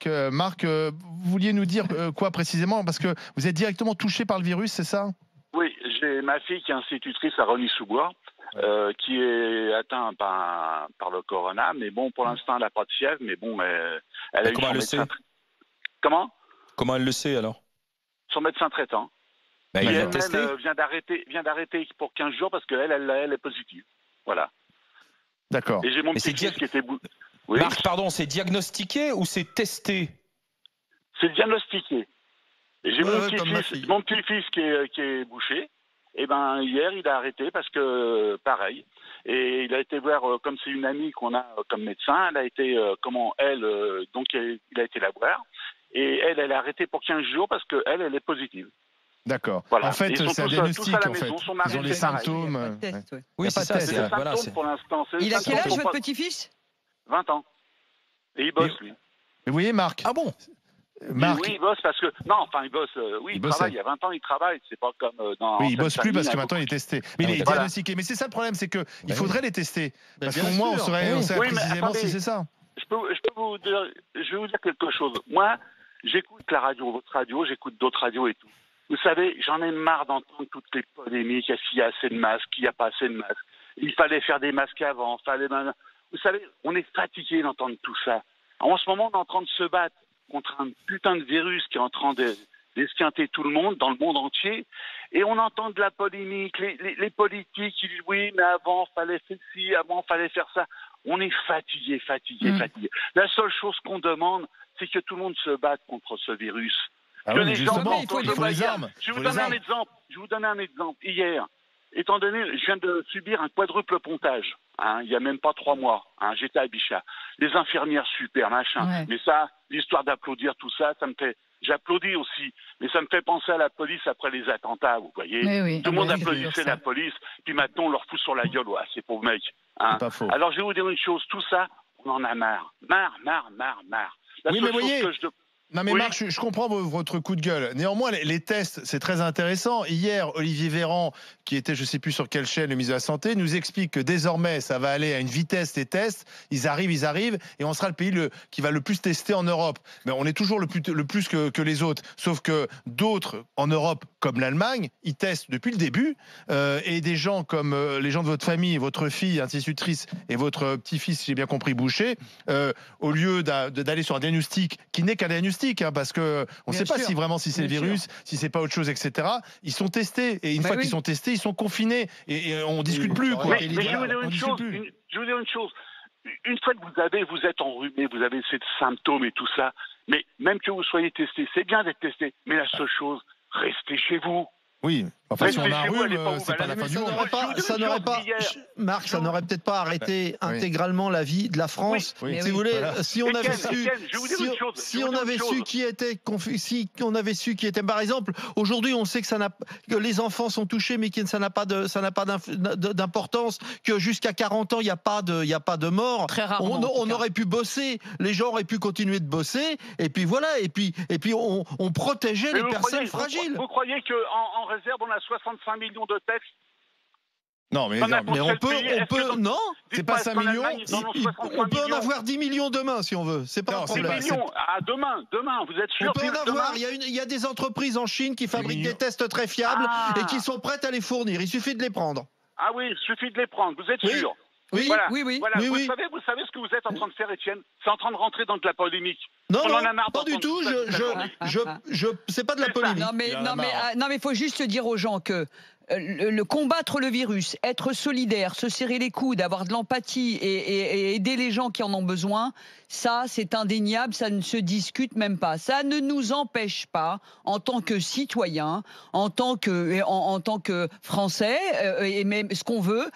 Marc. Marc, vous vouliez nous dire quoi précisément? Parce que vous êtes directement touché par le virus, c'est ça? Oui, j'ai ma fille qui est institutrice à Rosny-sous-Bois, qui est atteinte par le corona. Mais bon, pour l'instant, elle n'a pas de fièvre. Mais bon, elle a eu son médecin. Comment? Comment elle le sait alors? Son médecin traitant. Bah, qui il l'a elle-même testé. vient d'arrêter pour 15 jours parce qu'elle elle est positive. Voilà. D'accord. Et j'ai mon petit-fils qui était... Oui. Marc, pardon, c'est diagnostiqué ou c'est testé? C'est diagnostiqué. Et j'ai mon petit-fils qui est bouché. Et ben hier, il a arrêté parce que pareil. Et il a été voir, comme c'est une amie qu'on a comme médecin, elle a été, donc il a été la voir. Et elle a arrêté pour 15 jours parce qu'elle est positive. D'accord. Voilà. En fait, c'est un diagnostic. En fait. Ils ont les symptômes. Oui, c'est ça. C'est des symptômes pour l'instant. Il a quel âge, votre petit-fils? 20 ans. Et il bosse, lui. Mais vous voyez, Marc. Ah bon? Marc. Oui, il bosse parce que... Non, enfin, il bosse... oui, il travaille. Il y a 20 ans, il travaille. C'est pas comme dans... Oui, il bosse plus parce que maintenant, il est testé. Mais il est voilà. diagnostiqué. Mais c'est ça le problème, c'est qu'il faudrait les tester. Parce bien qu'au moins, on sûr. saurait précisément si c'est ça. Je vais vous dire quelque chose. Moi, j'écoute la radio, votre radio, j'écoute d'autres radios et tout. Vous savez, j'en ai marre d'entendre toutes les polémiques. Est-ce qu'il y a assez de masques? Il n'y a pas assez de masques. Il fallait faire des masques avant. Vous savez, on est fatigué d'entendre tout ça. En ce moment, on est en train de se battre contre un putain de virus qui est en train d'esquinter tout le monde, dans le monde entier. Et on entend de la polémique. Les politiques qui disent oui, mais avant, il fallait faire ci, avant, il fallait faire ça. On est fatigué. La seule chose qu'on demande, c'est que tout le monde se batte contre ce virus. Ah que oui, les gens justement, il faut les armes. Je vais vous donner un exemple. Hier, étant donné, je viens de subir un quadruple pontage. Il n'y a même pas 3 mois. J'étais à Bichat. Les infirmières, super, machin. Ouais. Mais ça, l'histoire d'applaudir tout ça, ça me fait... J'applaudis aussi, mais ça me fait penser à la police après les attentats, vous voyez. Oui. Tout le monde applaudissait la police, puis maintenant on leur fout sur la gueule, ouais, ces pauvres mecs. C'est pas faux. Alors je vais vous dire une chose, tout ça, on en a marre. Marre. La Oui, seule mais voyez, chose que non mais Oui. Marc, je comprends votre coup de gueule. Néanmoins, les tests, c'est très intéressant. Hier, Olivier Véran, qui était, je ne sais plus sur quelle chaîne, le ministre de la Santé, nous explique que désormais, ça va aller à une vitesse des tests. Ils arrivent, et on sera le pays qui va le plus tester en Europe. Mais on est toujours le plus que les autres. Sauf que d'autres en Europe, comme l'Allemagne, ils testent depuis le début. Et des gens comme les gens de votre famille, votre fille, institutrice, et votre petit-fils, si j'ai bien compris, Boucher, au lieu d'aller sur un diagnostic qui n'est qu'un diagnostic, parce que on ne sait pas si c'est le virus, si c'est pas autre chose, etc. Ils sont testés et une fois qu'ils sont testés, ils sont confinés et on discute plus. Quoi. Mais je vais vous dire une chose. Une fois que vous êtes enrhumé, vous avez ces symptômes et tout ça, mais même que vous soyez testé, c'est bien d'être testé. Mais la seule chose, restez chez vous. Oui, enfin si on a un rhume, c'est pas la la fin du monde. Marc, ça n'aurait peut-être pas arrêté intégralement la vie de la France. Oui. Si vous voulez, si on avait su qui était, par exemple, aujourd'hui on sait que les enfants sont touchés, mais que ça n'a pas d'importance, que jusqu'à 40 ans il n'y a pas de mort. Très rarement, on aurait pu bosser, les gens auraient pu continuer de bosser, et puis voilà, et puis on protégeait les personnes fragiles. Vous croyez qu'en réserve on a 65 millions de textes? Non, mais on peut, non, c'est pas 5 millions. On peut en avoir 10 millions demain si on veut. C'est pas un problème. Demain, vous êtes sûr? On peut en avoir. Il y a des entreprises en Chine qui fabriquent des tests très fiables et qui sont prêtes à les fournir. Il suffit de les prendre. Ah oui, il suffit de les prendre. Vous êtes sûr? Oui. Voilà. Oui. Voilà. Vous savez ce que vous êtes en train de faire, Étienne? C'est en train de rentrer dans de la polémique. Non, on en a marre pas du tout. C'est pas de la polémique. Non, mais il faut juste dire aux gens que le combattre le virus, être solidaire, se serrer les coudes, avoir de l'empathie et aider les gens qui en ont besoin, ça c'est indéniable, ça ne se discute même pas. Ça ne nous empêche pas, en tant que citoyens, en tant que Français, et même ce qu'on veut,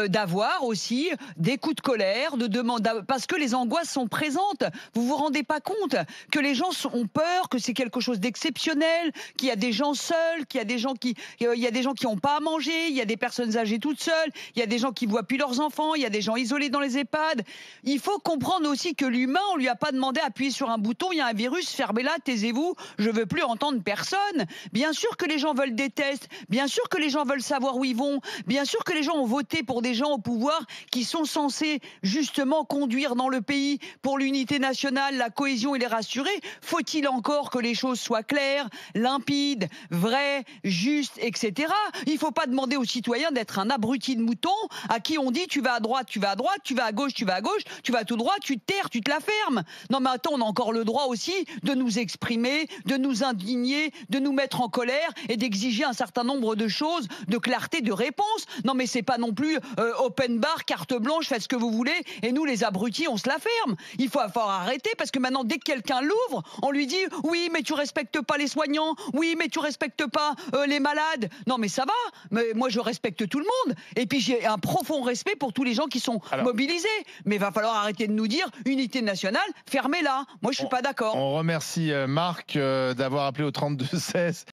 d'avoir aussi des coups de colère, de demande, parce que les angoisses sont présentes. Vous vous rendez pas compte que les gens ont peur, que c'est quelque chose d'exceptionnel, qu'il y a des gens seuls, qu'il y a des gens qui ont pas à manger, il y a des personnes âgées toutes seules, il y a des gens qui voient plus leurs enfants, il y a des gens isolés dans les EHPAD. Il faut comprendre aussi que l'humain, on lui a pas demandé d'appuyer sur un bouton, il y a un virus, fermez-la, taisez-vous, je veux plus entendre personne. Bien sûr que les gens veulent des tests, bien sûr que les gens veulent savoir où ils vont, bien sûr que les gens ont voté pour des gens au pouvoir qui sont censés justement conduire dans le pays pour l'unité nationale, la cohésion et les rassurer. Faut-il encore que les choses soient claires, limpides, vraies, justes, etc. Il ne faut pas demander aux citoyens d'être un abruti de mouton à qui on dit tu vas à droite, tu vas à droite, tu vas à gauche, tu vas à gauche, tu vas tout droit, tu te terres, tu te la fermes. Non mais attends, on a encore le droit aussi de nous exprimer, de nous indigner, de nous mettre en colère et d'exiger un certain nombre de choses, de clarté, de réponse. Non mais c'est pas non plus open bar, carte blanche, faites ce que vous voulez et nous les abrutis on se la ferme. Il faut arrêter parce que maintenant dès que quelqu'un l'ouvre, on lui dit oui mais tu respectes pas les soignants, oui mais tu respectes pas les malades. Non mais ça va, mais moi je respecte tout le monde et puis j'ai un profond respect pour tous les gens qui sont mobilisés. Mais il va falloir arrêter de nous dire unité nationale, fermez-la. Moi je suis pas d'accord. On remercie Marc d'avoir appelé au 32-16.